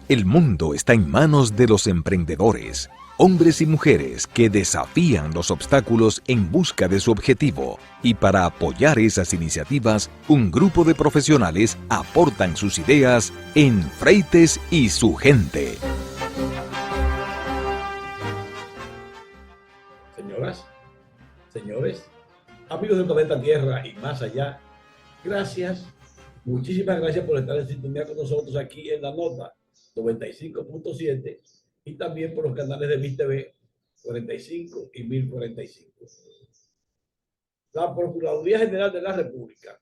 El mundo está en manos de los emprendedores, hombres y mujeres que desafían los obstáculos en busca de su objetivo. Y para apoyar esas iniciativas, un grupo de profesionales aportan sus ideas en Freites y su gente. Señoras, señores, amigos del planeta Tierra y más allá, gracias, muchísimas gracias por estar en sintonía con nosotros aquí en La Nota 95.7 y también por los canales de MixTV 45 y 1045. La Procuraduría General de la República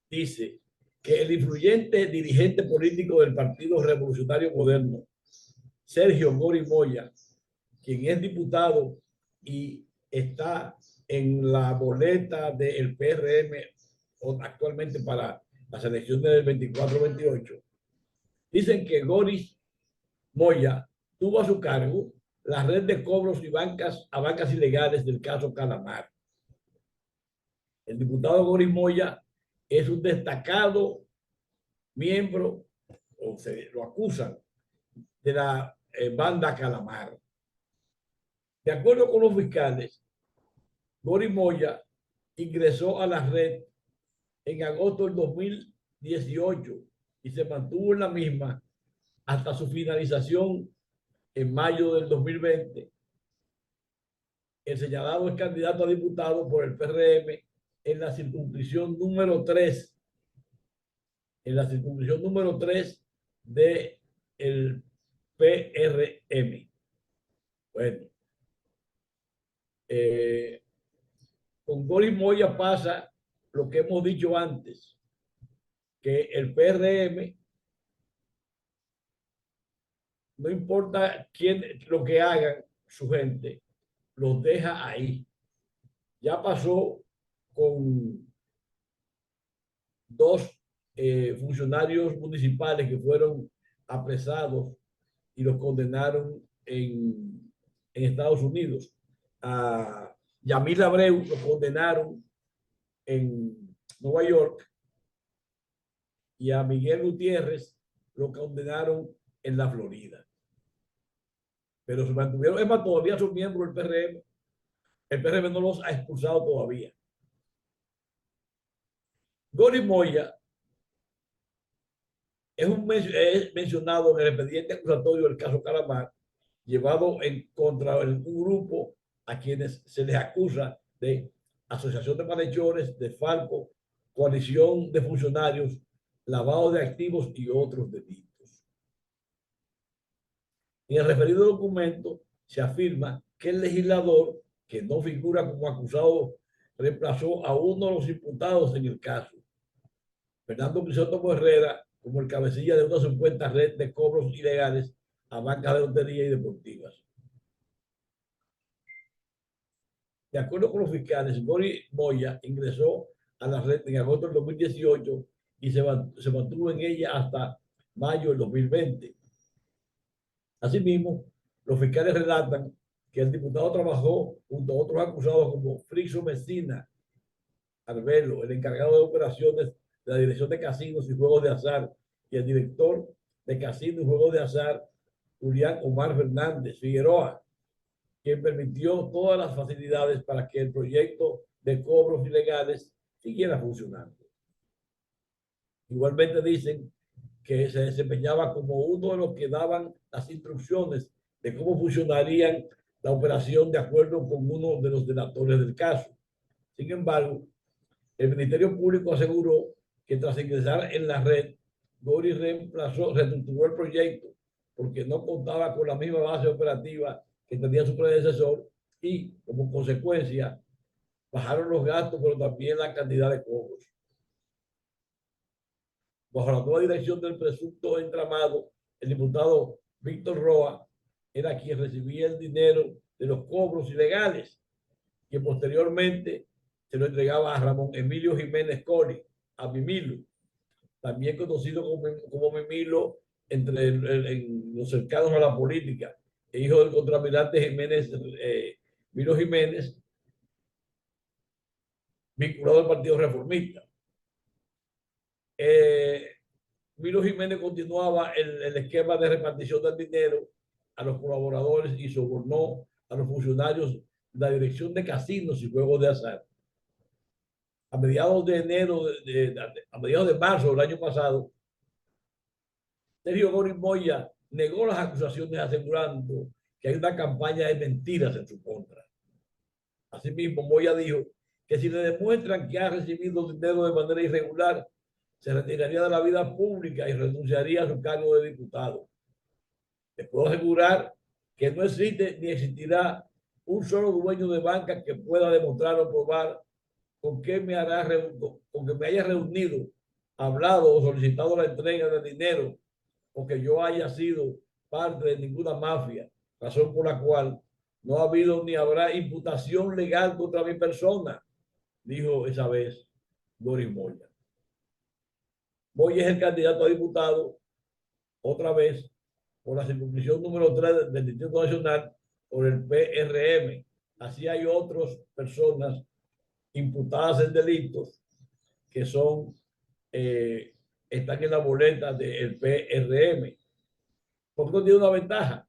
dice que el influyente dirigente político del Partido Revolucionario Moderno, Sergio Gori Moya, quien es diputado y está en la boleta del PRM actualmente para las elecciones del 24-28, dicen que Gori Moya tuvo a su cargo la red de cobros y bancas ilegales del caso Calamar. El diputado Gori Moya es un destacado miembro, o se lo acusan, de la banda Calamar. De acuerdo con los fiscales, Gori Moya ingresó a la red en agosto del 2018 y se mantuvo en la misma hasta su finalización en mayo del 2020. El señalado es candidato a diputado por el PRM en la circunscripción número 3, de el PRM. Bueno, con Gori Moya pasa lo que hemos dicho antes, que el PRM, no importa quién, lo que hagan su gente, los deja ahí. Ya pasó con dos funcionarios municipales que fueron apresados y los condenaron en Estados Unidos. A Yamil Abreu lo condenaron en Nueva York y a Miguel Gutiérrez lo condenaron en la Florida. Pero se mantuvieron, es más, todavía son miembros del PRM. El PRM no los ha expulsado todavía. Gori Moya es mencionado en el expediente acusatorio del caso Calamar, llevado en contra de un grupo a quienes se les acusa de asociación de malhechores, de falco, coalición de funcionarios, lavado de activos y otros delitos. En el referido documento se afirma que el legislador, que no figura como acusado, reemplazó a uno de los imputados en el caso, Fernando Crisóstomo Herrera, como el cabecilla de una supuesta red de cobros ilegales a bancas de lotería y deportivas. De acuerdo con los fiscales, Gori Moya ingresó a la red en agosto del 2018 y se mantuvo en ella hasta mayo del 2020. Asimismo, los fiscales relatan que el diputado trabajó junto a otros acusados como Frixo Messina Arbelo, el encargado de operaciones de la Dirección de Casinos y Juegos de Azar, y el director de Casinos y Juegos de Azar, Julián Omar Fernández Figueroa, quien permitió todas las facilidades para que el proyecto de cobros ilegales siguiera funcionando. Igualmente dicen que se desempeñaba como uno de los que daban las instrucciones de cómo funcionarían la operación de acuerdo con uno de los delatores del caso. Sin embargo, el Ministerio Público aseguró que tras ingresar en la red, Gori reestructuró el proyecto porque no contaba con la misma base operativa que tenía su predecesor y, como consecuencia, bajaron los gastos, pero también la cantidad de cobros. Bajo la nueva dirección del presunto entramado, el diputado Víctor Roa era quien recibía el dinero de los cobros ilegales, que posteriormente se lo entregaba a Ramón Emilio Jiménez Cori, a Mimilo, también conocido como Mimilo entre los cercanos a la política, hijo del contraalmirante Jiménez, Milo Jiménez, vinculado al Partido Reformista. Milo Jiménez continuaba el esquema de repartición del dinero a los colaboradores y sobornó a los funcionarios de la dirección de casinos y juegos de azar. A mediados de enero, a mediados de marzo del año pasado, Sergio Goris Moya negó las acusaciones asegurando que hay una campaña de mentiras en su contra. Asimismo, Moya dijo que si le demuestran que ha recibido dinero de manera irregular, se retiraría de la vida pública y renunciaría a su cargo de diputado. Les puedo asegurar que no existe ni existirá un solo dueño de banca que pueda demostrar o probar con que me haya reunido, hablado o solicitado la entrega de dinero o que yo haya sido parte de ninguna mafia, razón por la cual no ha habido ni habrá imputación legal contra mi persona, dijo esa vez Goris Moya. Moya es el candidato a diputado, otra vez, por la circunscripción número 3 del Distrito Nacional, por el PRM. Así hay otras personas imputadas en delitos que son, están en la boleta del PRM. Porque no tiene una ventaja.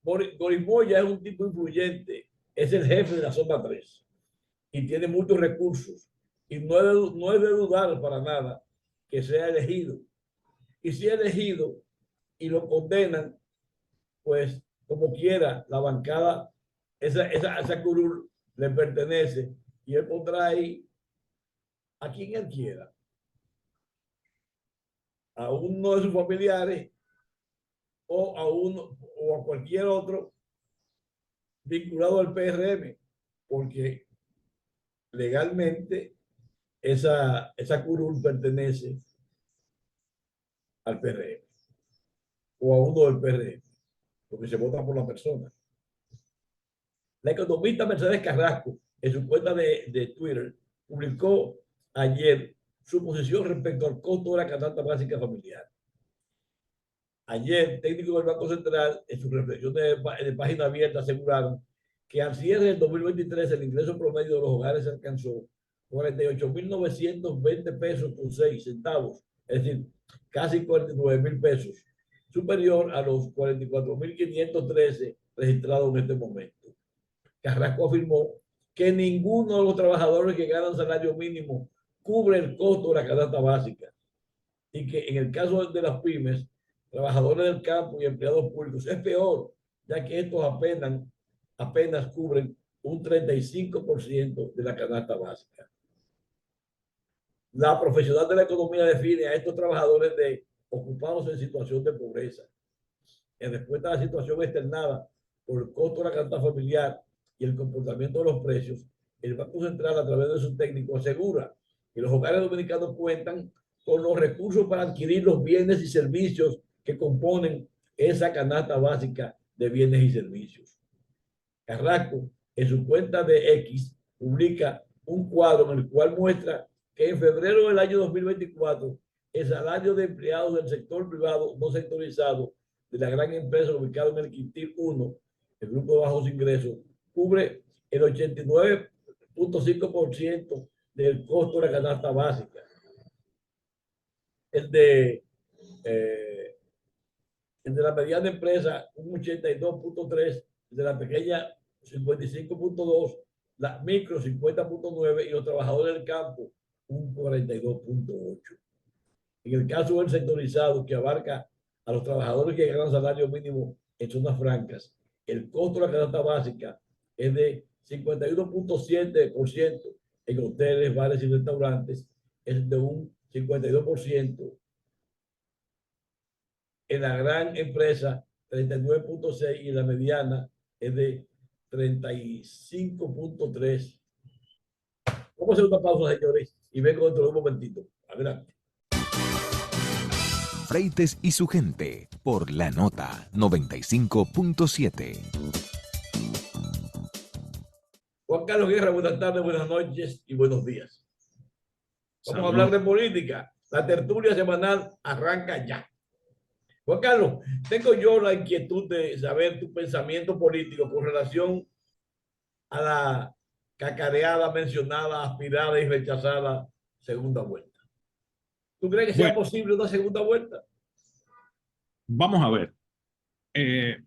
Goris Moya es un tipo influyente, es el jefe de la zona 3 y tiene muchos recursos. Y no es de dudar para nada que sea elegido. Y si es elegido y lo condenan, pues como quiera, la bancada, esa curul le pertenece y él pondrá ahí a quien él quiera. A uno de sus familiares o a cualquier otro vinculado al PRM, porque legalmente esa curul pertenece al PRM o a uno del PRM, porque se vota por la persona. La economista Mercedes Carrasco, en su cuenta de Twitter, publicó ayer su posición respecto al costo de la canasta básica familiar. Ayer, técnicos del Banco Central, en su reflexión de página abierta, aseguraron que al cierre del 2023 el ingreso promedio de los hogares alcanzó 48.920 pesos con 6 centavos, es decir, casi 49.000 pesos, superior a los 44.513 registrados en este momento. Carrasco afirmó que ninguno de los trabajadores que ganan salario mínimo cubre el costo de la canasta básica y que en el caso de las pymes, trabajadores del campo y empleados públicos es peor, ya que estos apenas cubren un 35% de la canasta básica. La profesional de la economía define a estos trabajadores de ocupados en situación de pobreza. En respuesta a la situación externada por el costo de la canasta familiar y el comportamiento de los precios, el Banco Central, a través de sus técnicos, asegura que los hogares dominicanos cuentan con los recursos para adquirir los bienes y servicios que componen esa canasta básica de bienes y servicios. Carrasco, en su cuenta de X, publica un cuadro en el cual muestra que en febrero del año 2024 el salario de empleados del sector privado no sectorizado de la gran empresa ubicada en el Quintil 1, el grupo de bajos ingresos, cubre el 89.5% del costo de la canasta básica. El de la mediana empresa, un 82.3%, de la pequeña, 55.2%, la micro, 50.9%, y los trabajadores del campo, un 42.8%. En el caso del sectorizado, que abarca a los trabajadores que ganan salario mínimo en zonas francas, el costo de la canasta básica es de 51.7%, en hoteles, bares y restaurantes es de un 52%, en la gran empresa 39.6% y en la mediana es de 35.3%. Vamos a hacer una pausa, señores, y vengo dentro de un momentito. Adelante. Freites y su gente, por la nota 95.7. Juan Carlos Guerra, buenas tardes, buenas noches y buenos días. Vamos a hablar de política. La tertulia semanal arranca ya. Juan Carlos, tengo yo la inquietud de saber tu pensamiento político con relación a la cacareada, mencionada, aspirada y rechazada segunda vuelta. ¿Tú crees que sea Bueno, posible una segunda vuelta? vamos a ver. Eh,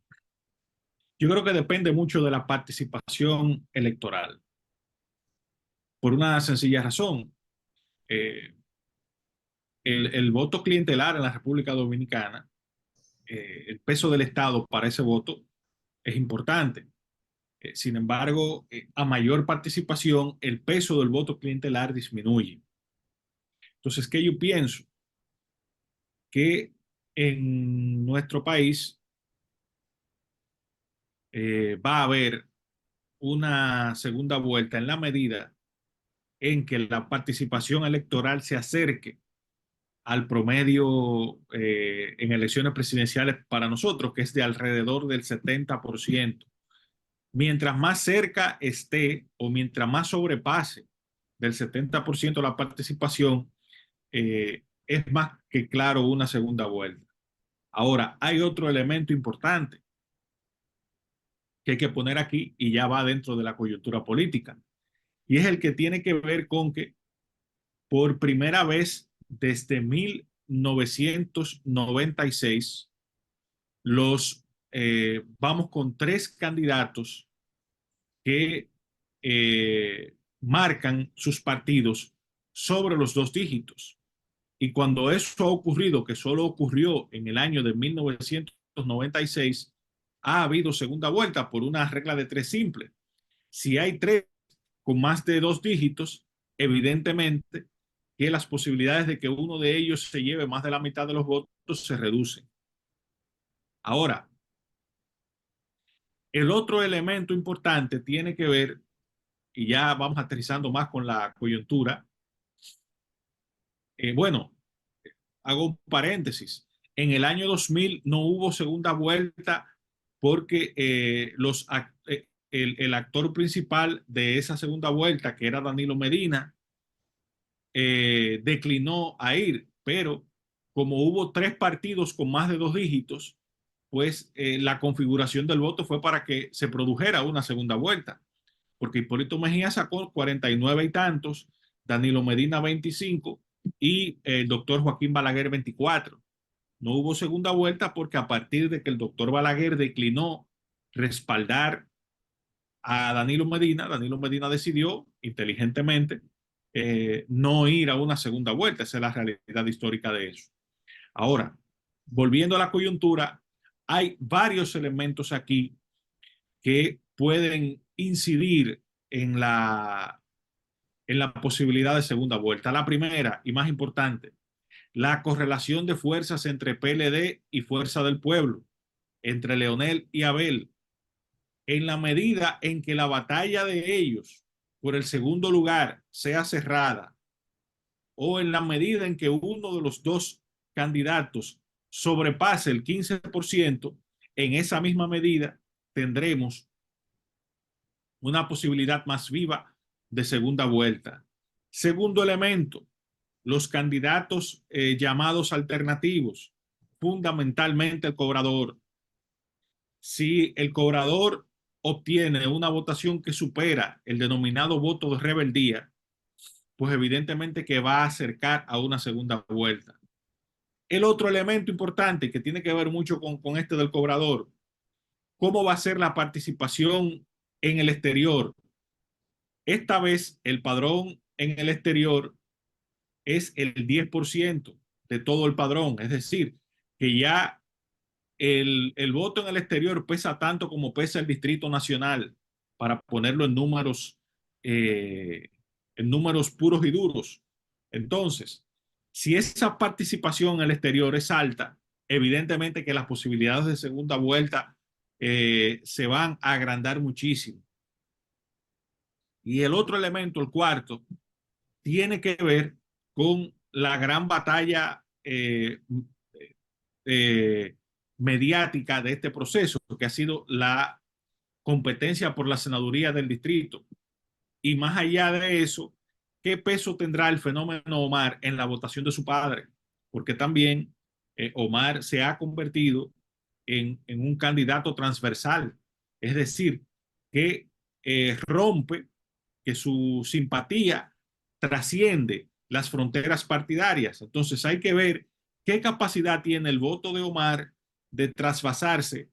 yo creo que depende mucho de la participación electoral, por una sencilla razón. Eh, el voto clientelar en la República Dominicana, el peso del Estado para ese voto es importante. Sin embargo, a mayor participación, el peso del voto clientelar disminuye. Entonces, ¿qué yo pienso? Que en nuestro país va a haber una segunda vuelta en la medida en que la participación electoral se acerque al promedio en elecciones presidenciales para nosotros, que es de alrededor del 70%. Mientras más cerca esté o mientras más sobrepase del 70% la participación, es más que claro una segunda vuelta. Ahora, hay otro elemento importante que hay que poner aquí y ya va dentro de la coyuntura política, y es el que tiene que ver con que por primera vez desde 1996, vamos con tres candidatos que marcan sus partidos sobre los dos dígitos. Y cuando eso ha ocurrido, que solo ocurrió en el año de 1996, ha habido segunda vuelta por una regla de tres simple. Si hay tres con más de dos dígitos, evidentemente que las posibilidades de que uno de ellos se lleve más de la mitad de los votos se reducen. Ahora, el otro elemento importante tiene que ver, y ya vamos aterrizando más con la coyuntura. Bueno, hago un paréntesis. En el año 2000 no hubo segunda vuelta porque el actor principal de esa segunda vuelta, que era Danilo Medina, declinó a ir, pero como hubo tres partidos con más de dos dígitos, pues la configuración del voto fue para que se produjera una segunda vuelta, porque Hipólito Mejía sacó 49 y tantos, Danilo Medina 25 y el doctor Joaquín Balaguer 24. No hubo segunda vuelta porque a partir de que el doctor Balaguer declinó respaldar a Danilo Medina decidió inteligentemente no ir a una segunda vuelta. Esa es la realidad histórica de eso. Ahora, volviendo a la coyuntura, hay varios elementos aquí que pueden incidir en la posibilidad de segunda vuelta. La primera y más importante, la correlación de fuerzas entre PLD y Fuerza del Pueblo, entre Leonel y Abel. En la medida en que la batalla de ellos por el segundo lugar sea cerrada, o en la medida en que uno de los dos candidatos sobrepase el 15%, en esa misma medida tendremos una posibilidad más viva de segunda vuelta. Segundo elemento, los candidatos llamados alternativos, fundamentalmente el cobrador. Si el cobrador obtiene una votación que supera el denominado voto de rebeldía, pues evidentemente que va a acercar a una segunda vuelta. El otro elemento importante que tiene que ver mucho con este del cobrador, ¿cómo va a ser la participación en el exterior? Esta vez el padrón en el exterior es el 10% de todo el padrón, es decir, que ya el voto en el exterior pesa tanto como pesa el Distrito Nacional, para ponerlo en números puros y duros. Entonces, si esa participación en el exterior es alta, evidentemente que las posibilidades de segunda vuelta se van a agrandar muchísimo. Y el otro elemento, el cuarto, tiene que ver con la gran batalla eh, mediática de este proceso, que ha sido la competencia por la senaduría del distrito. Y más allá de eso, ¿qué peso tendrá el fenómeno Omar en la votación de su padre? Porque también Omar se ha convertido en un candidato transversal, es decir, que rompe, que su simpatía trasciende las fronteras partidarias. Entonces hay que ver qué capacidad tiene el voto de Omar de trasvasarse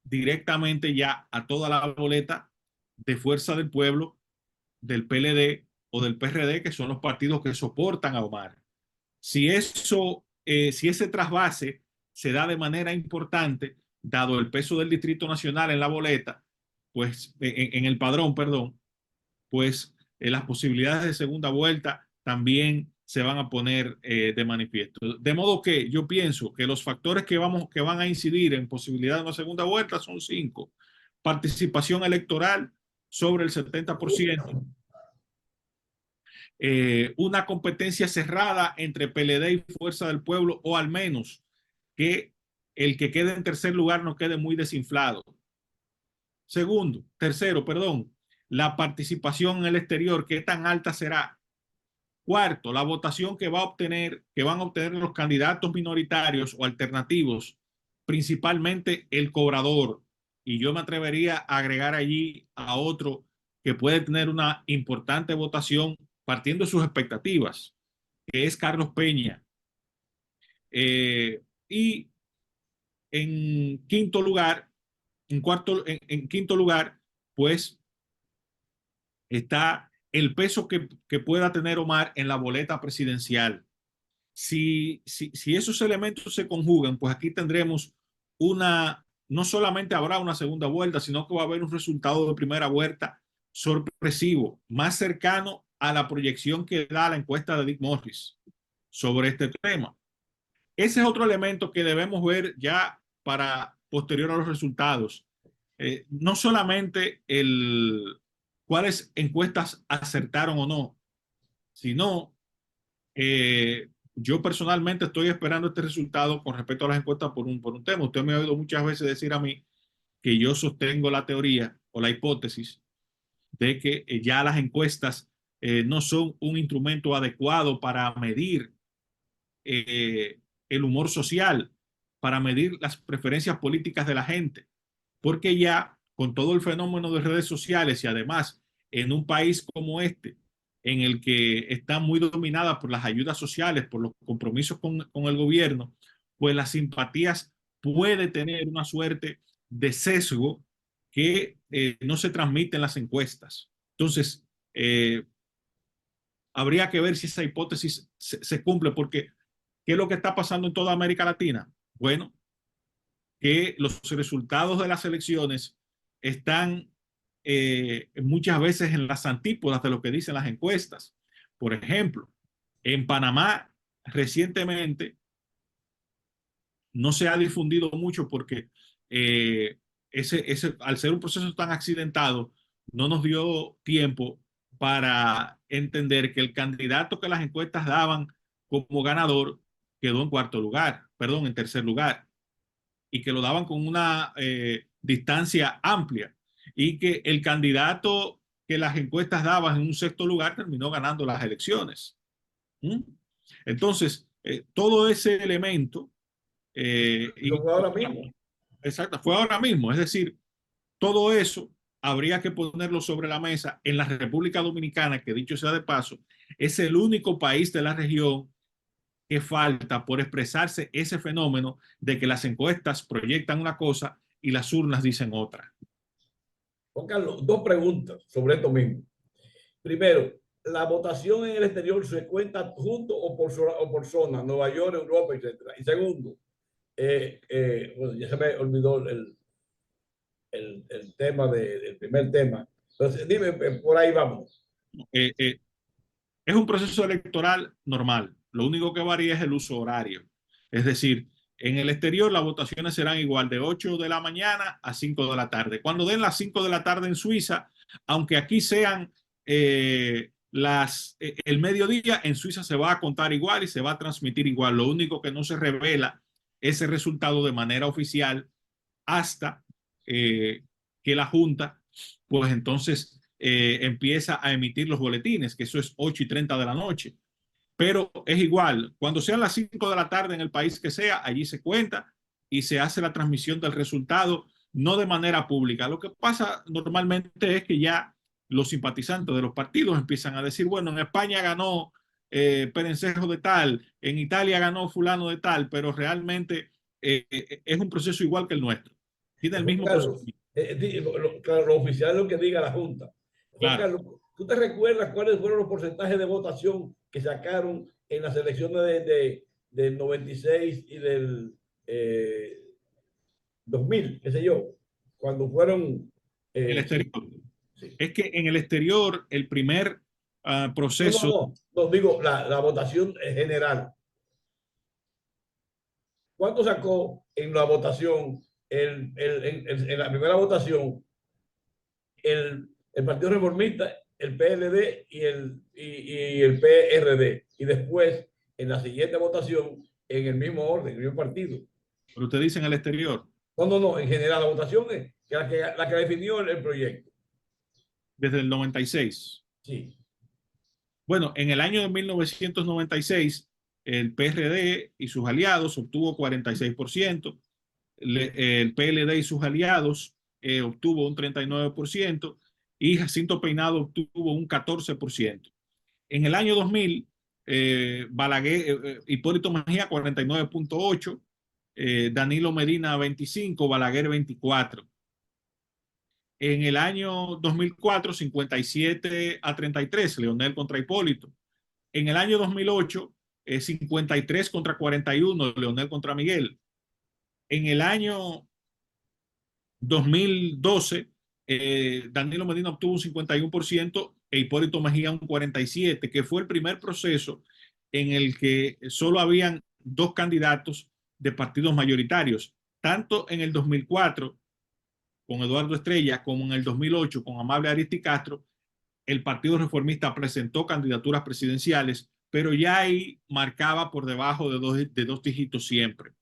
directamente ya a toda la boleta de Fuerza del Pueblo, del PLD o del PRD, que son los partidos que soportan a Omar. Si si ese trasvase se da de manera importante, dado el peso del Distrito Nacional en la boleta, pues en el padrón, perdón, pues las posibilidades de segunda vuelta también se van a poner de manifiesto. De modo que yo pienso que los factores que van a incidir en posibilidad de una segunda vuelta son 5. Participación electoral sobre el 70%. Una competencia cerrada entre PLD y Fuerza del Pueblo, o al menos que el que quede en tercer lugar no quede muy desinflado. Tercero, perdón, la participación en el exterior, ¿qué tan alta será? Cuarto, la votación que van a obtener los candidatos minoritarios o alternativos, principalmente el cobrador. Y yo me atrevería a agregar allí a otro que puede tener una importante votación partiendo de sus expectativas, que es Carlos Peña. Y en quinto lugar, en quinto lugar, pues está el peso que pueda tener Omar en la boleta presidencial. Si esos elementos se conjugan, pues aquí tendremos no solamente habrá una segunda vuelta, sino que va a haber un resultado de primera vuelta sorpresivo, más cercano a la proyección que da la encuesta de Dick Morris sobre este tema. Ese es otro elemento que debemos ver ya para posterior a los resultados. No solamente cuáles encuestas acertaron o no, sino yo personalmente estoy esperando este resultado con respecto a las encuestas por un tema. Usted me ha oído muchas veces decir a mí que yo sostengo la teoría o la hipótesis de que ya las encuestas no son un instrumento adecuado para medir el humor social, para medir las preferencias políticas de la gente, porque ya con todo el fenómeno de redes sociales y además en un país como este, en el que está muy dominada por las ayudas sociales, por los compromisos con el gobierno, pues las simpatías puede tener una suerte de sesgo que no se transmite en las encuestas. Entonces, habría que ver si esa hipótesis se cumple, porque ¿qué es lo que está pasando en toda América Latina? Bueno, que los resultados de las elecciones están muchas veces en las antípodas de lo que dicen las encuestas. Por ejemplo, en Panamá recientemente no se ha difundido mucho porque al ser un proceso tan accidentado, no nos dio tiempo para entender que el candidato que las encuestas daban como ganador quedó en cuarto lugar, perdón, en tercer lugar, y que lo daban con una distancia amplia, y que el candidato que las encuestas daban en un sexto lugar terminó ganando las elecciones. Entonces, todo ese elemento... Lo fue ahora mismo. Exacto, fue ahora mismo. Es decir, todo eso habría que ponerlo sobre la mesa en la República Dominicana, que dicho sea de paso, es el único país de la región que falta por expresarse ese fenómeno de que las encuestas proyectan una cosa y las urnas dicen otra. Juan Carlos, dos preguntas sobre esto mismo. Primero, ¿la votación en el exterior se cuenta junto o por zona? Nueva York, Europa, etcétera. Y segundo, bueno, ya se me olvidó el tema del primer tema. Entonces, dime, por ahí vamos. Es un proceso electoral normal. Lo único que varía es el uso horario. Es decir, en el exterior las votaciones serán igual de 8 de la mañana a 5 de la tarde. Cuando den las 5 de la tarde en Suiza, aunque aquí sean el mediodía, en Suiza se va a contar igual y se va a transmitir igual. Lo único que no se revela ese resultado de manera oficial hasta que la Junta, pues entonces empieza a emitir los boletines, que eso es 8:30 de la noche. Pero es igual, cuando sean las 5 de la tarde en el país que sea, allí se cuenta y se hace la transmisión del resultado, no de manera pública. Lo que pasa normalmente es que ya los simpatizantes de los partidos empiezan a decir, bueno, en España ganó Perencejo de tal, en Italia ganó fulano de tal, pero realmente es un proceso igual que el nuestro. Tiene el Juan mismo Carlos, procedimiento. claro, lo oficial es lo que diga la Junta. Juan Claro. Carlos, ¿tú te recuerdas cuáles fueron los porcentajes de votación que sacaron en las elecciones del 96 y del 2000, qué sé yo, cuando fueron? En el Sí, exterior. sí. Es que en el exterior el primer No, no, proceso, no, no digo la votación en general. ¿Cuánto sacó en la votación, en la primera votación, el Partido Reformista, el PLD y el PRD? Y después, en la siguiente votación, en el mismo orden, el mismo partido. pero usted dice en el exterior, No, no, no, en general la votación es la que definió el proyecto. desde el 96. Sí. Bueno, en el año de 1996, el PRD y sus aliados obtuvo 46%, el PLD y sus aliados obtuvo un 39% y Jacinto Peinado obtuvo un 14%. En el año 2000, Hipólito Mejía 49.8%, Danilo Medina 25%, Balaguer 24%. En el año 2004, 57-33, Leonel contra Hipólito. En el año 2008, 53 contra 41, Leonel contra Miguel. En el año 2012, Danilo Medina obtuvo un 51% e Hipólito Mejía un 47%, que fue el primer proceso en el que solo habían dos candidatos de partidos mayoritarios, tanto en el 2004 con Eduardo Estrella como en el 2008 con Amable Aristi Castro. El Partido Reformista presentó candidaturas presidenciales, pero ya ahí marcaba por debajo de dos dígitos siempre.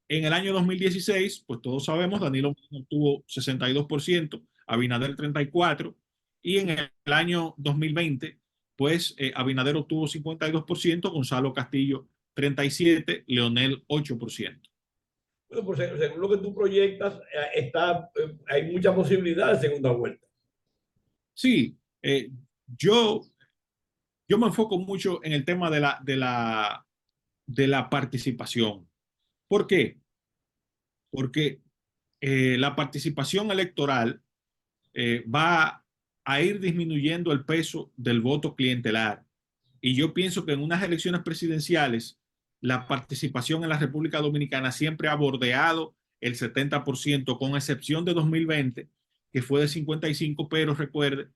En el año 2016, pues todos sabemos, Danilo obtuvo 62%, Abinader 34%, y en el año 2020, pues Abinader obtuvo 52%, Gonzalo Castillo 37%, Leonel 8%. Bueno, pues según lo que tú proyectas, hay mucha posibilidad de segunda vuelta. Sí, yo, yo me enfoco mucho en el tema de la participación. ¿Por qué? Porque la participación electoral va a ir disminuyendo el peso del voto clientelar. Y yo pienso que en unas elecciones presidenciales, la participación en la República Dominicana siempre ha bordeado el 70%, con excepción de 2020, que fue de 55%, pero recuerde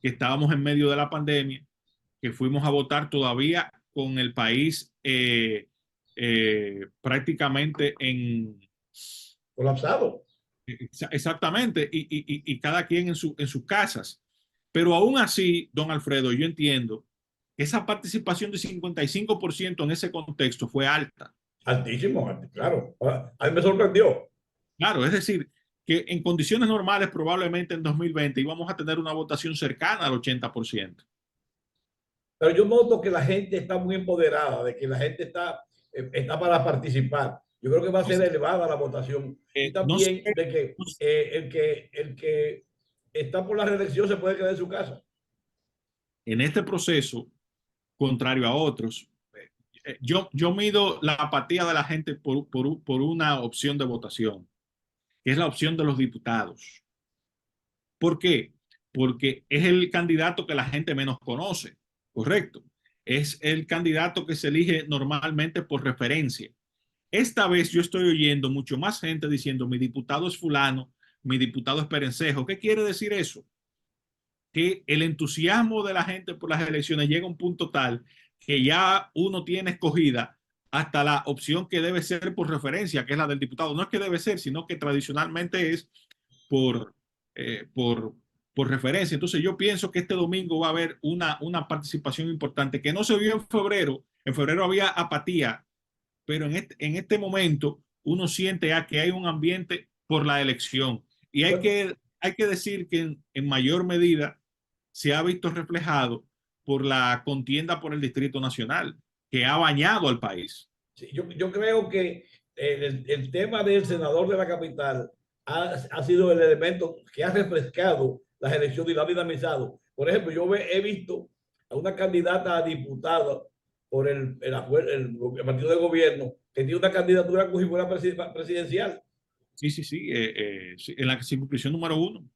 que estábamos en medio de la pandemia, que fuimos a votar todavía con el país prácticamente en... Colapsado. Exactamente, y cada quien en sus casas. Pero aún así, don Alfredo, yo entiendo que esa participación de 55% en ese contexto fue alta. Altísimo, claro. A mí me sorprendió. Claro, es decir, que en condiciones normales probablemente en 2020 íbamos a tener una votación cercana al 80%. Pero yo noto que la gente está muy empoderada, de que la gente está para participar. Yo creo que va a ser elevada la votación. Y No sé, también de que el que está por la reelección se puede quedar en su casa. en este proceso, contrario a otros, yo mido la apatía de la gente por una opción de votación, que es la opción de los diputados. ¿Por qué? Porque es el candidato que la gente menos conoce, ¿correcto? Es el candidato que se elige normalmente por referencia. Esta vez yo estoy oyendo mucho más gente diciendo mi diputado es fulano, mi diputado es Perencejo. ¿Qué quiere decir eso? Que el entusiasmo de la gente por las elecciones llega a un punto tal que ya uno tiene escogida hasta la opción que debe ser por referencia, que es la del diputado. No es que debe ser, sino que tradicionalmente es por, eh, por, por referencia. Entonces yo pienso que este domingo va a haber una participación importante que no se vio en febrero. En febrero había apatía, pero en este momento uno siente que hay un ambiente por la elección. Y Bueno, hay que decir que en mayor medida se ha visto reflejado por la contienda por el Distrito Nacional, que ha bañado al país. sí, yo creo que el tema del senador de la capital ha sido el elemento que ha refrescado las elecciones y la ha dinamizado. Por ejemplo, he visto a una candidata a diputada por el partido de gobierno que tiene una candidatura como si fuera presidencial. Sí, sí, sí, sí, en la circunscripción número 1.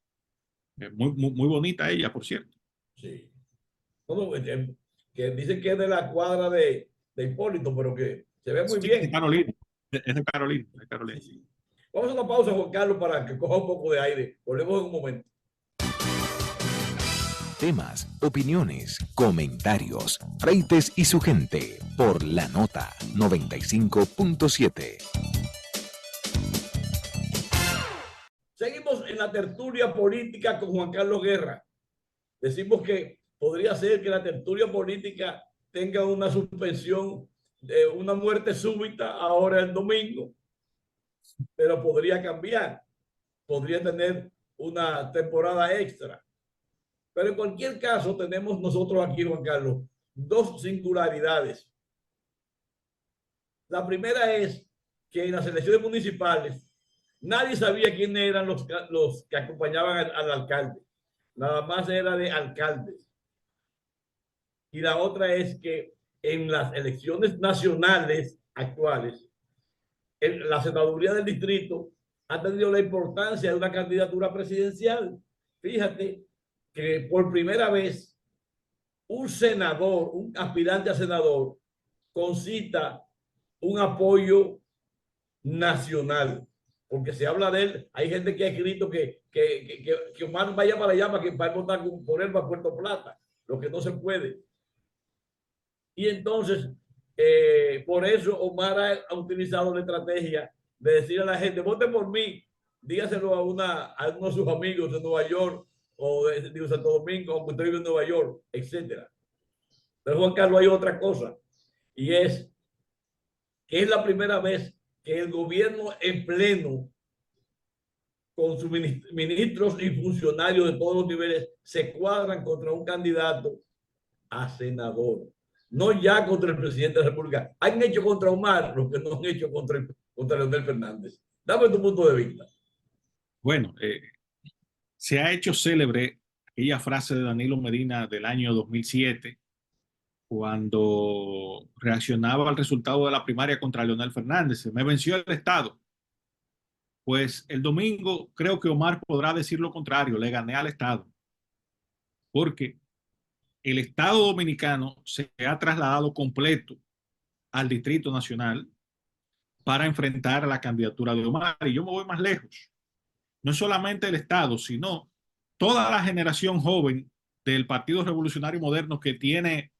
Muy bonita ella, por cierto. Sí. No, que dicen que es de la cuadra de Hipólito, pero que se ve muy Sí, de bien. Carolina. Es de Carolina, de Carolina. Sí. Vamos a una pausa, Juan Carlos, para que coja un poco de aire. Volvemos en un momento. Temas, opiniones, comentarios, Freites y su gente por La Nota 95.7. Seguimos en la tertulia política con Juan Carlos Guerra. Decimos que podría ser que la tertulia política tenga una suspensión de una muerte súbita ahora el domingo, pero podría cambiar, podría tener una temporada extra. Pero en cualquier caso, tenemos nosotros aquí, Juan Carlos, dos singularidades. La primera es que en las elecciones municipales nadie sabía quiénes eran los que acompañaban al alcalde. Nada más era de alcaldes. Y la otra es que en las elecciones nacionales actuales, la senaduría del distrito ha tenido la importancia de una candidatura presidencial. Fíjate que por primera vez un senador, un aspirante a senador, concita un apoyo nacional, porque se habla de él. Hay gente que ha escrito que Omar vaya para allá para que va a votar por él para Puerto Plata, lo que no se puede. Y entonces, por eso Omar ha utilizado la estrategia de decir a la gente, vote por mí, dígaselo a uno de sus amigos de Nueva York o de Santo Domingo, aunque usted vive en Nueva York, etcétera. Pero Juan Carlos, hay otra cosa, y es que es la primera vez que el gobierno en pleno, con sus ministros y funcionarios de todos los niveles, se cuadran contra un candidato a senador. No ya contra el presidente de la República. Han hecho contra Omar lo que no han hecho contra Leonel Fernández. Dame tu punto de vista. Bueno, se ha hecho célebre aquella frase de Danilo Medina del año 2007, cuando reaccionaba al resultado de la primaria contra Leonel Fernández. Me venció el Estado. Pues el domingo creo que Omar podrá decir lo contrario, le gané al Estado, porque el Estado dominicano se ha trasladado completo al Distrito Nacional para enfrentar a la candidatura de Omar. Y yo me voy más lejos. No solamente el Estado, sino toda la generación joven del Partido Revolucionario Moderno que tiene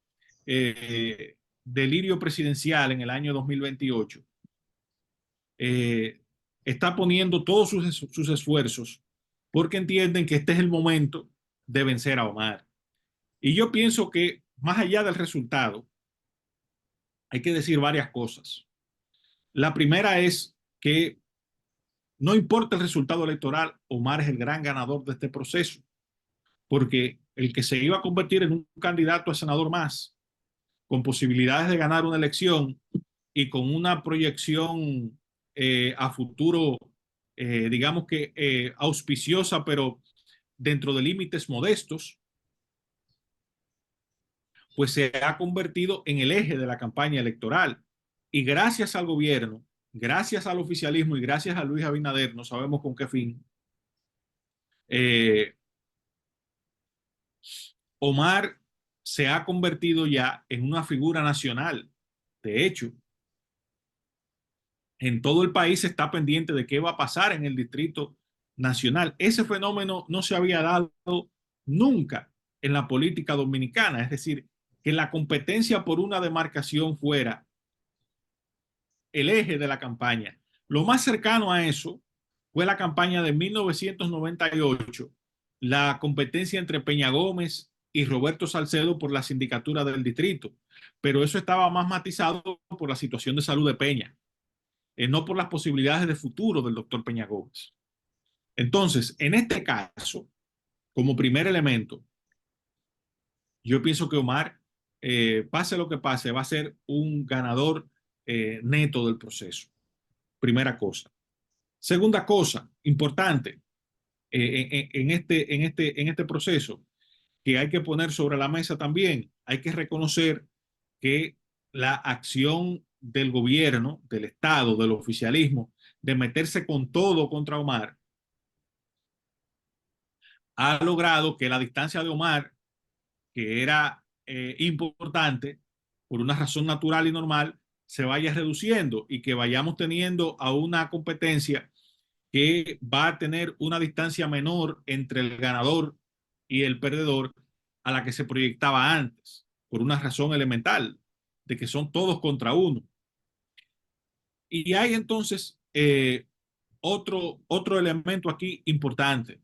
delirio presidencial en el año 2028, está poniendo todos sus esfuerzos porque entienden que este es el momento de vencer a Omar. Y yo pienso que más allá del resultado, hay que decir varias cosas. La primera es que no importa el resultado electoral, Omar es el gran ganador de este proceso, porque el que se iba a convertir en un candidato a senador más, con posibilidades de ganar una elección y con una proyección a futuro, digamos que auspiciosa, pero dentro de límites modestos, pues se ha convertido en el eje de la campaña electoral. Y gracias al gobierno, gracias al oficialismo y gracias a Luis Abinader, no sabemos con qué fin, Omar se ha convertido ya en una figura nacional. De hecho, en todo el país se está pendiente de qué va a pasar en el Distrito Nacional. Ese fenómeno no se había dado nunca en la política dominicana, es decir, que la competencia por una demarcación fuera el eje de la campaña. Lo más cercano a eso fue la campaña de 1998, la competencia entre Peña Gómez y Roberto Salcedo por la sindicatura del distrito, pero eso estaba más matizado por la situación de salud de Peña, no por las posibilidades de futuro del doctor Peña Gómez. Entonces, en este caso, como primer elemento, yo pienso que Omar, pase lo que pase, va a ser un ganador neto del proceso. Primera cosa. Segunda cosa importante en este proceso que hay que poner sobre la mesa también, hay que reconocer que la acción del gobierno, del Estado, del oficialismo, de meterse con todo contra Omar, ha logrado que la distancia de Omar, que era importante por una razón natural y normal, se vaya reduciendo y que vayamos teniendo a una competencia que va a tener una distancia menor entre el ganador y el perdedor a la que se proyectaba antes, por una razón elemental, de que son todos contra uno. Y hay entonces otro elemento aquí importante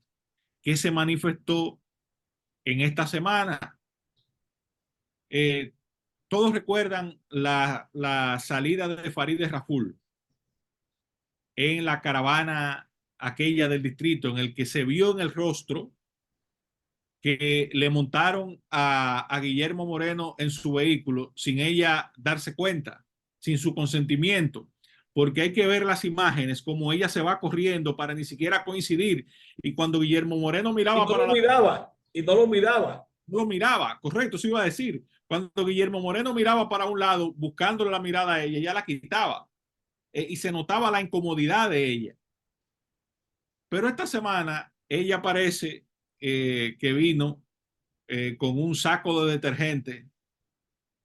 que se manifestó en esta semana. Todos recuerdan la salida de Farideh Raful en la caravana aquella del distrito, en el que se vio en el rostro que le montaron a Guillermo Moreno en su vehículo sin ella darse cuenta, sin su consentimiento, porque hay que ver las imágenes como ella se va corriendo para ni siquiera coincidir, y cuando Guillermo Moreno Y miraba no para lo miraba, y no lo miraba. no lo miraba, correcto, eso iba a decir, cuando Guillermo Moreno miraba para un lado buscándole la mirada a ella, ella la quitaba, y se notaba la incomodidad de ella. Pero esta semana ella parece que vino con un saco de detergente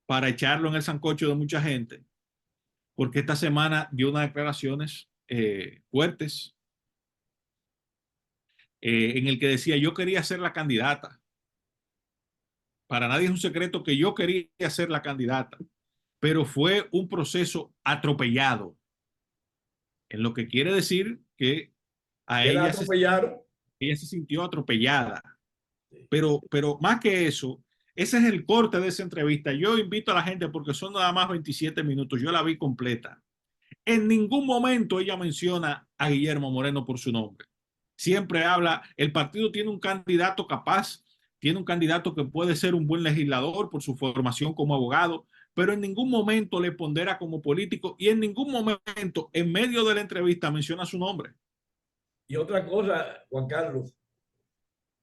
para echarlo en el sancocho de mucha gente, porque esta semana dio unas declaraciones fuertes en el que decía: yo quería ser la candidata. Para nadie es un secreto que yo quería ser la candidata, pero fue un proceso atropellado, en lo que quiere decir que a Que la ella atropellaron. ella se sintió atropellada. Pero más que eso, ese es el corte de esa entrevista. Yo invito a la gente, porque son nada más 27 minutos, yo la vi completa. En ningún momento ella menciona a Guillermo Moreno por su nombre. Siempre habla, el partido tiene un candidato capaz, tiene un candidato que puede ser un buen legislador por su formación como abogado, pero en ningún momento le pondera como político y en ningún momento en medio de la entrevista menciona su nombre. Y otra cosa, Juan Carlos,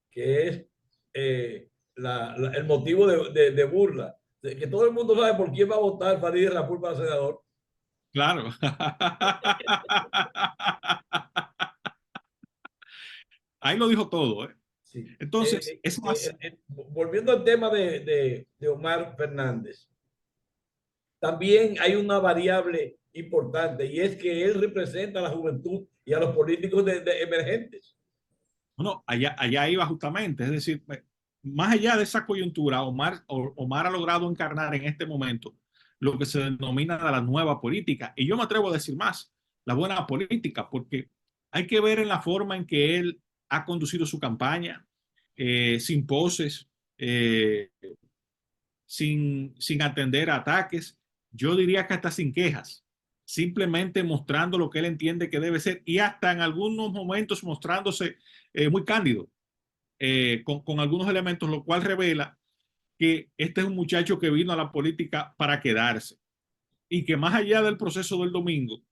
que es el motivo de burla, de que todo el mundo sabe por quién va a votar Farideh Raful para senador. Claro. Ahí lo dijo todo, ¿eh? Sí. Entonces, es más, Volviendo al tema de Omar Fernández, también hay una variable importante y es que él representa a la juventud y a los políticos de emergentes. bueno, allá iba justamente, es decir, más allá de esa coyuntura, Omar ha logrado encarnar en este momento lo que se denomina la nueva política. Y yo me atrevo a decir más, la buena política, porque hay que ver en la forma en que él ha conducido su campaña, sin poses, sin atender a ataques, yo diría que hasta sin quejas, simplemente mostrando lo que él entiende que debe ser y hasta en algunos momentos mostrándose muy cándido con algunos elementos, lo cual revela que este es un muchacho que vino a la política para quedarse y que más allá del proceso del domingo,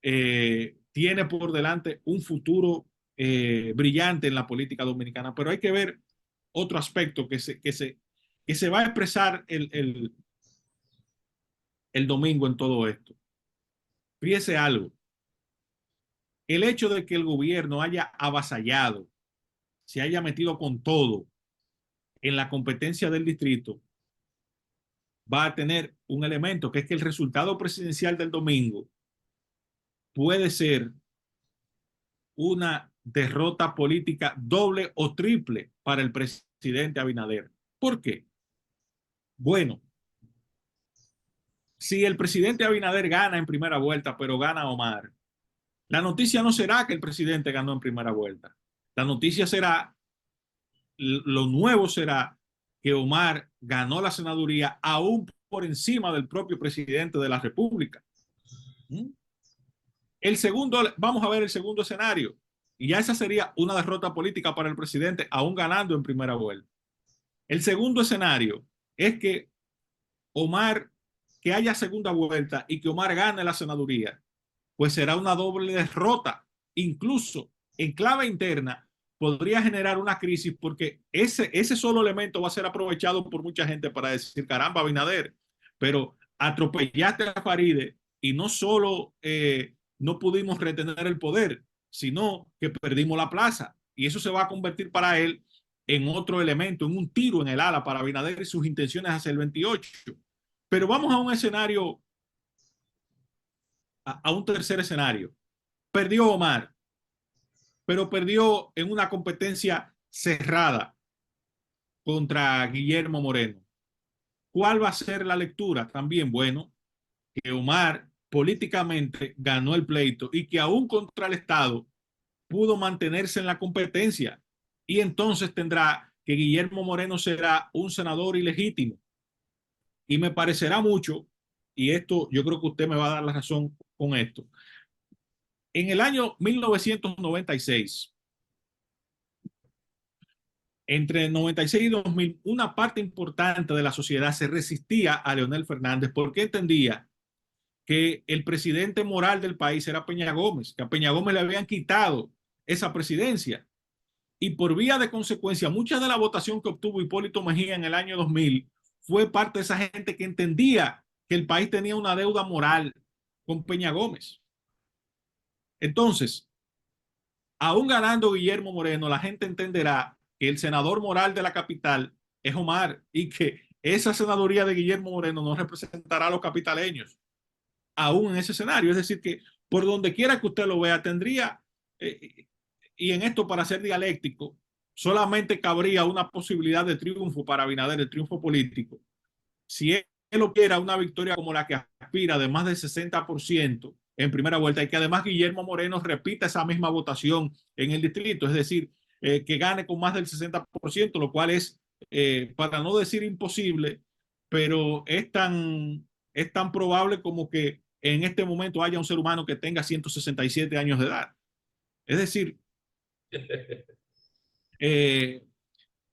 tiene por delante un futuro brillante en la política dominicana. Pero hay que ver otro aspecto que se va a expresar el domingo en todo esto. Fíjese algo, el hecho de que el gobierno haya avasallado, se haya metido con todo en la competencia del distrito, va a tener un elemento, que es que el resultado presidencial del domingo puede ser una derrota política doble o triple para el presidente Abinader. ¿Por qué? Bueno, si el presidente Abinader gana en primera vuelta, pero gana Omar, la noticia no será que el presidente ganó en primera vuelta. La noticia será, lo nuevo será que Omar ganó la senaduría aún por encima del propio presidente de la República. El segundo, vamos a ver el segundo escenario. Y ya esa sería una derrota política para el presidente, aún ganando en primera vuelta. El segundo escenario es que Omar, que haya segunda vuelta y que Omar gane la senaduría, pues será una doble derrota. Incluso en clave interna podría generar una crisis, porque ese solo elemento va a ser aprovechado por mucha gente para decir: caramba, Abinader, pero atropellaste a Faride y no solo no pudimos retener el poder, sino que perdimos la plaza. Y eso se va a convertir para él en otro elemento, en un tiro en el ala para Abinader y sus intenciones hacia el 28. Pero vamos a un escenario, a un tercer escenario. Perdió Omar, pero perdió en una competencia cerrada contra Guillermo Moreno. ¿Cuál va a ser la lectura? También, bueno, que Omar políticamente ganó el pleito y que aún contra el Estado pudo mantenerse en la competencia, y entonces tendrá que Guillermo Moreno será un senador ilegítimo. Y me parecerá mucho, y esto yo creo que usted me va a dar la razón con esto. En el año 1996, entre 96 y 2000, una parte importante de la sociedad se resistía a Leonel Fernández porque entendía que el presidente moral del país era Peña Gómez, que a Peña Gómez le habían quitado esa presidencia. Y por vía de consecuencia, mucha de la votación que obtuvo Hipólito Mejía en el año 2000 fue parte de esa gente que entendía que el país tenía una deuda moral con Peña Gómez. Entonces, aún ganando Guillermo Moreno, la gente entenderá que el senador moral de la capital es Omar y que esa senaduría de Guillermo Moreno no representará a los capitaleños, aún en ese escenario. Es decir, que por donde quiera que usted lo vea, tendría, y en esto para ser dialéctico, solamente cabría una posibilidad de triunfo para Abinader, el triunfo político. Si él obtuviera una victoria como la que aspira de más del 60% en primera vuelta y que además Guillermo Moreno repita esa misma votación en el distrito, es decir, que gane con más del 60%, lo cual es, para no decir imposible, pero es tan probable como que en este momento haya un ser humano que tenga 167 años de edad. Es decir,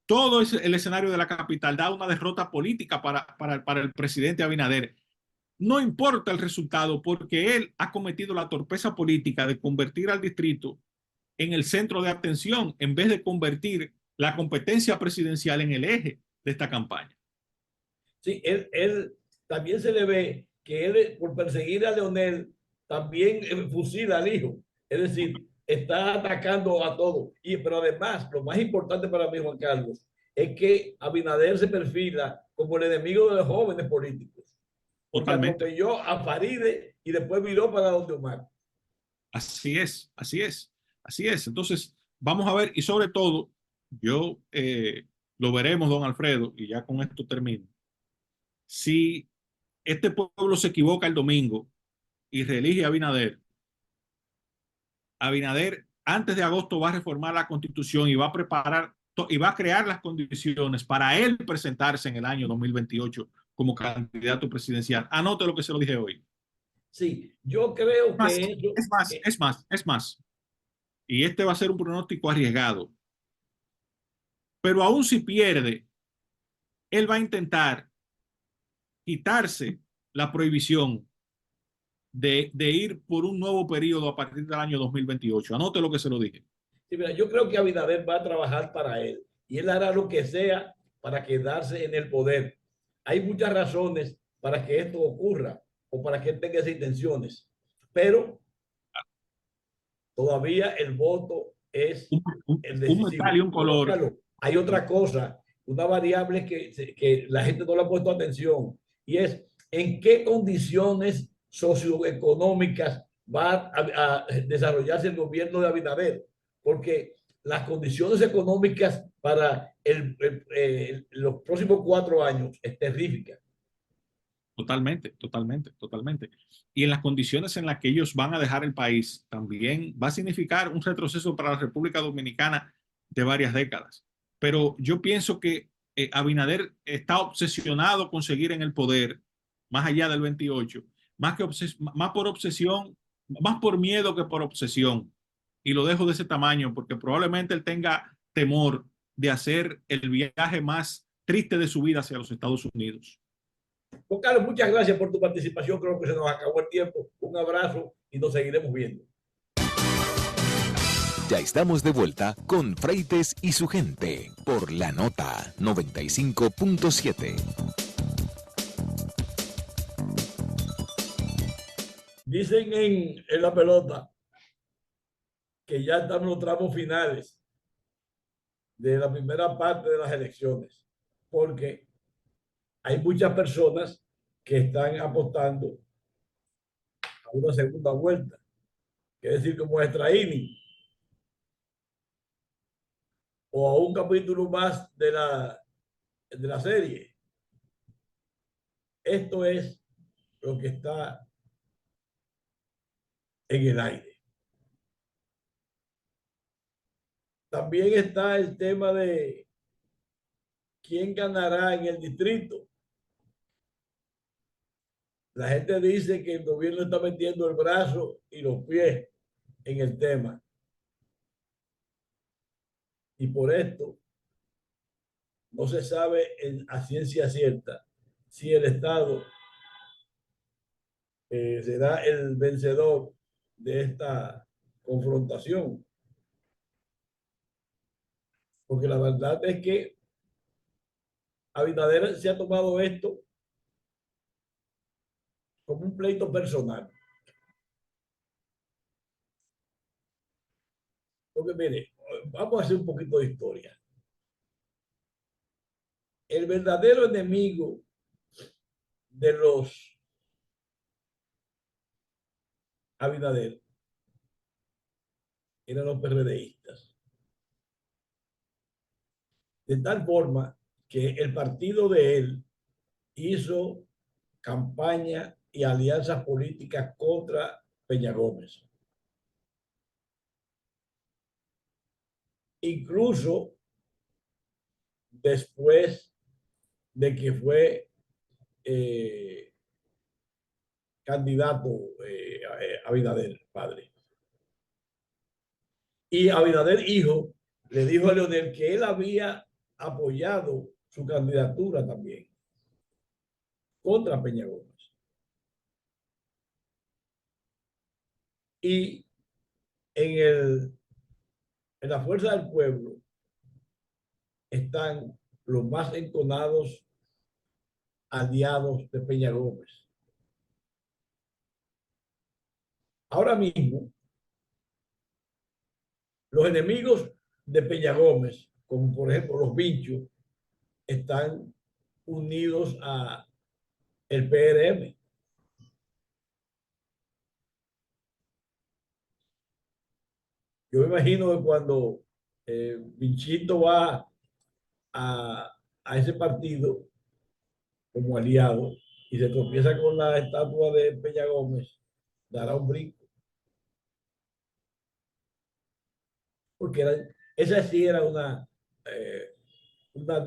todo el escenario de la capital da una derrota política para el presidente Abinader. No importa el resultado porque él ha cometido la torpeza política de convertir al distrito en el centro de atención en vez de convertir la competencia presidencial en el eje de esta campaña. Sí, él también se le ve que él, por perseguir a Leonel, también fusila al hijo. Es decir, está atacando a todo. Pero además, lo más importante para mí, Juan Carlos, es que Abinader se perfila como el enemigo de los jóvenes políticos. Porque atropelló a Faride y después viró para donde Omar. Así es, así es, así es. Entonces, vamos a ver, y sobre todo, yo lo veremos, don Alfredo, y ya con esto termino. Si este pueblo se equivoca el domingo y reelige a Abinader, Abinader antes de agosto va a reformar la Constitución y va a preparar y va a crear las condiciones para él presentarse en el año 2028 como candidato presidencial. Anote lo que se lo dije hoy. Sí, yo creo que es más. Y este va a ser un pronóstico arriesgado. Pero aún si pierde, él va a intentar quitarse la prohibición de ir por un nuevo periodo a partir del año 2028. Anote lo que se lo dije. Sí, mira, yo creo que Abinader va a trabajar para él y él hará lo que sea para quedarse en el poder. Hay muchas razones para que esto ocurra o para que él tenga esas intenciones, pero todavía el voto es el decisivo. Un metal y un color. Hay otra cosa, una variable que la gente no le ha puesto atención, y es en qué condiciones socioeconómicas va a desarrollarse el gobierno de Abinader, porque las condiciones económicas para los próximos 4 años es terrífica. Totalmente. Y en las condiciones en las que ellos van a dejar el país, también va a significar un retroceso para la República Dominicana de varias décadas. Pero yo pienso que Abinader está obsesionado con seguir en el poder, más allá del 28, más por obsesión, más por miedo que por obsesión. Y lo dejo de ese tamaño porque probablemente él tenga temor de hacer el viaje más triste de su vida hacia los Estados Unidos. Juan Carlos, muchas gracias por tu participación. Creo que se nos acabó el tiempo. Un abrazo y nos seguiremos viendo. Ya estamos de vuelta con Freites y su gente por La Nota 95.7. Dicen en la pelota que ya están los tramos finales de la primera parte de las elecciones, porque hay muchas personas que están apostando a una segunda vuelta, es decir, como extra inning, o a un capítulo más de la serie. Esto es lo que está en el aire. También está el tema de quién ganará en el distrito. La gente dice que el gobierno está metiendo el brazo y los pies en el tema. Y por esto no se sabe a ciencia cierta si el Estado será el vencedor de esta confrontación. Porque la verdad es que Abinader se ha tomado esto como un pleito personal. Porque mire, vamos a hacer un poquito de historia. El verdadero enemigo de los Abinader eran los PRDistas. De tal forma que el partido de él hizo campaña y alianzas políticas contra Peña Gómez. Incluso después de que fue candidato Abinader, padre. Y Abinader, hijo, le dijo a Leonel que él había apoyado su candidatura también contra Peña Gómez. Y en la Fuerza del Pueblo están los más enconados aliados de Peña Gómez. Ahora mismo, los enemigos de Peña Gómez, como por ejemplo los Vinchos, están unidos a el PRM. Yo me imagino que cuando Vinchito va a ese partido como aliado y se tropieza con la estatua de Peña Gómez, dará un brinco. Porque esa sí era una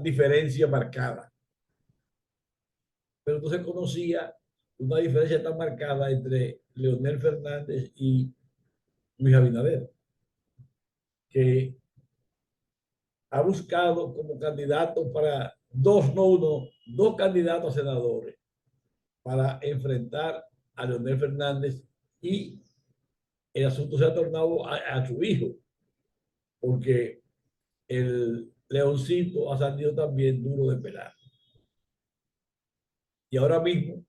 diferencia marcada. Pero no se conocía una diferencia tan marcada entre Leonel Fernández y Luis Abinader, que ha buscado como candidato para dos candidatos a senadores para enfrentar a Leonel Fernández, y el asunto se ha tornado a su hijo, porque el Leoncito ha salido también duro de pelar. Y ahora mismo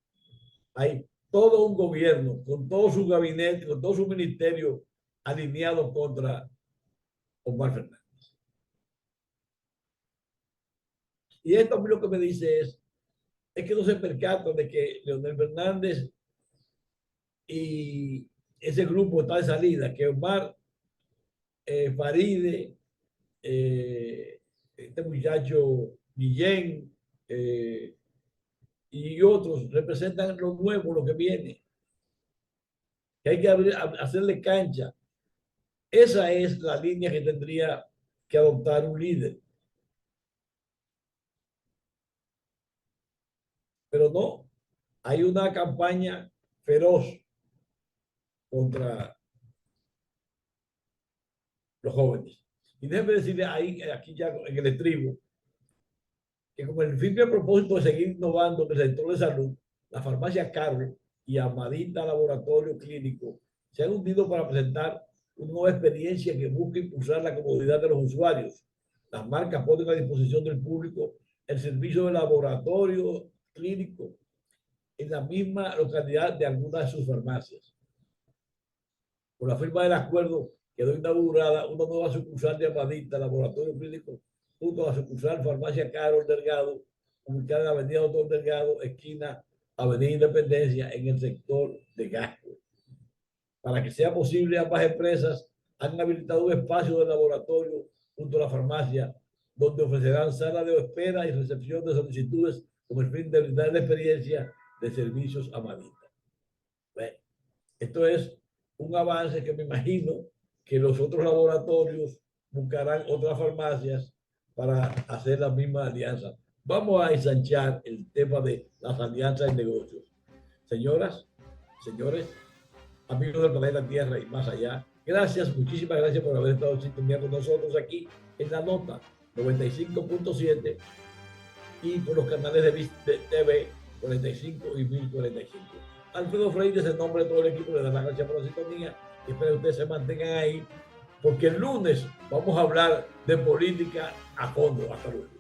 hay todo un gobierno con todo su gabinete, con todo su ministerio alineado contra Omar Fernández. Y esto a mí lo que me dice es que no se percatan de que Leonel Fernández y ese grupo está de salida, que Omar, Faride, este muchacho Guillén y otros representan lo nuevo, lo que viene, que hay que hacerle cancha. Esa es la línea que tendría que adoptar un líder. Pero no, hay una campaña feroz contra los jóvenes. Y déjeme decirle ahí, aquí ya en el estribo, que con el firme propósito de seguir innovando en el sector de salud, la farmacia Carlos y Amadita Laboratorio Clínico se han unido para presentar una nueva experiencia que busca impulsar la comodidad de los usuarios. Las marcas ponen a disposición del público el servicio de laboratorio clínico en la misma localidad de algunas de sus farmacias. Con la firma del acuerdo quedó inaugurada una nueva sucursal de Amadita, Laboratorio Clínico, junto a la sucursal Farmacia Carol Delgado, ubicada en la Avenida Doctor Delgado, esquina Avenida Independencia, en el sector de Gasco. Para que sea posible, ambas empresas han habilitado un espacio de laboratorio junto a la farmacia, donde ofrecerán sala de espera y recepción de solicitudes con el fin de brindar la experiencia de servicios Amadita. Bueno, esto es un avance que me imagino que los otros laboratorios buscarán otras farmacias para hacer la misma alianza. Vamos a ensanchar el tema de las alianzas en negocios. Señoras, señores, amigos del planeta Tierra y más allá, gracias, muchísimas gracias por haber estado en sintonía con nosotros aquí en La Nota 95.7 y por los canales de TV 45 y 1045. Alfredo Freites, en nombre de todo el equipo, le da las gracias por la sintonía y espero que ustedes se mantengan ahí, porque el lunes vamos a hablar de política a fondo. Hasta luego.